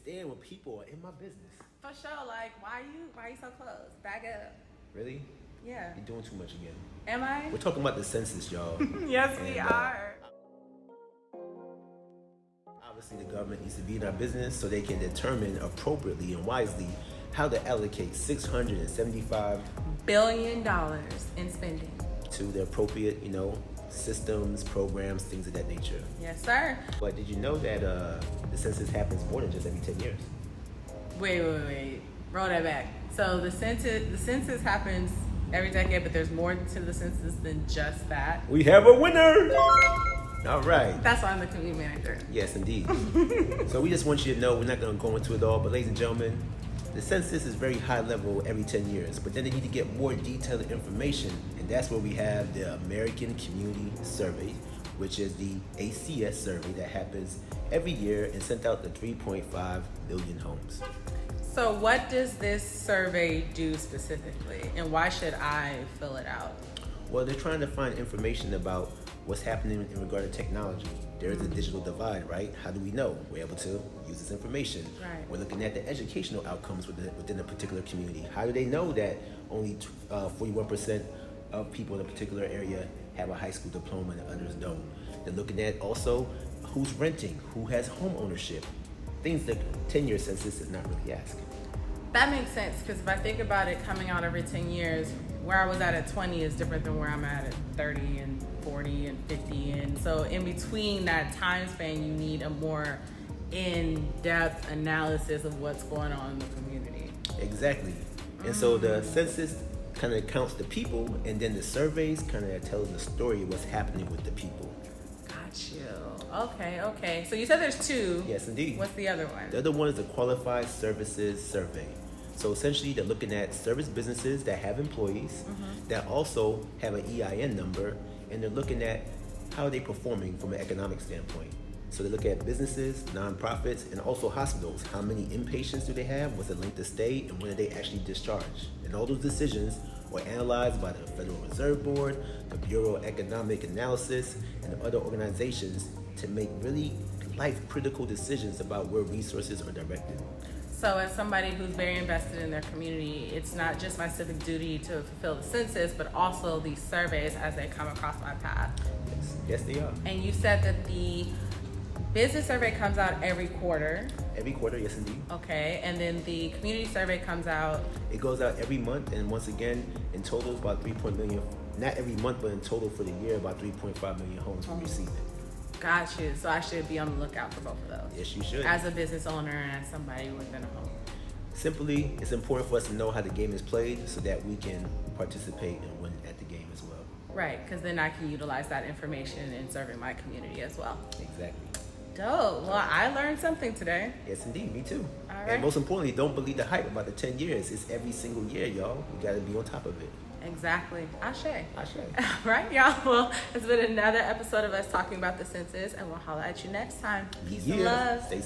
understand when people are in my business. For sure. Like, why you so close? Back up. Really? Yeah. You're doing too much again. Am I? We're talking about the census, y'all. Yes, we are. Obviously, the government needs to be in our business so they can determine appropriately and wisely how to allocate $675 billion in spending to the appropriate, systems, programs, things of that nature. Yes, sir. But did you know that the census happens more than just every 10 years? Wait. Roll that back. So the census happens every decade, but there's more to the census than just that. We have a winner! All right. That's why I'm the community manager. Yes, indeed. So we just want you to know, we're not going to go into it all, but ladies and gentlemen, the census is very high level every 10 years, but then they need to get more detailed information, and that's where we have the American Community Survey, which is the ACS survey that happens every year and sent out to 3.5 million homes. So what does this survey do specifically, and why should I fill it out? Well, they're trying to find information about what's happening in regard to technology. There is a digital divide, right? How do we know? We're able to use this information. Right. We're looking at the educational outcomes within a particular community. How do they know that only 41% of people in a particular area have a high school diploma and others don't? They're looking at also who's renting, who has home ownership, things that 10-year census is not really asking. That makes sense, because if I think about it coming out every 10 years, where I was at 20 is different than where I'm at 30 and 40 and 50. And so in between that time span, you need a more in-depth analysis of what's going on in the community. Exactly. And so the census kind of counts the people, and then the surveys kind of tells the story of what's happening with the people. Got you. Okay. So you said there's two. Yes, indeed. What's the other one? The other one is the Qualified Services Survey. So essentially, they're looking at service businesses that have employees, that also have an EIN number, and they're looking at how they're performing from an economic standpoint. So they look at businesses, nonprofits, and also hospitals. How many inpatients do they have? What's the length of stay? And when are they actually discharged? And all those decisions were analyzed by the Federal Reserve Board, the Bureau of Economic Analysis, and other organizations to make really life-critical decisions about where resources are directed. So as somebody who's very invested in their community, it's not just my civic duty to fulfill the census, but also these surveys as they come across my path. Yes, they are. And you said that the business survey comes out every quarter. Every quarter, yes indeed. Okay, and then the community survey comes out? It goes out every month, and once again, in total, about 3 million, not every month, but in total for the year, about 3.5 million homes will receive it. Got you. So I should be on the lookout for both of those. Yes, you should. As a business owner and as somebody within a home. Simply, it's important for us to know how the game is played so that we can participate and win at the game as well. Right, because then I can utilize that information in serving my community as well. Exactly. Dope. Well, I learned something today. Yes, indeed. Me too. All right. And most importantly, don't believe the hype about the 10 years. It's every single year, y'all. You got to be on top of it. Exactly. Ashe. Ashe. All right, y'all. Well, it's been another episode of us talking about the census, and we'll holler at you next time. Peace and love. Stay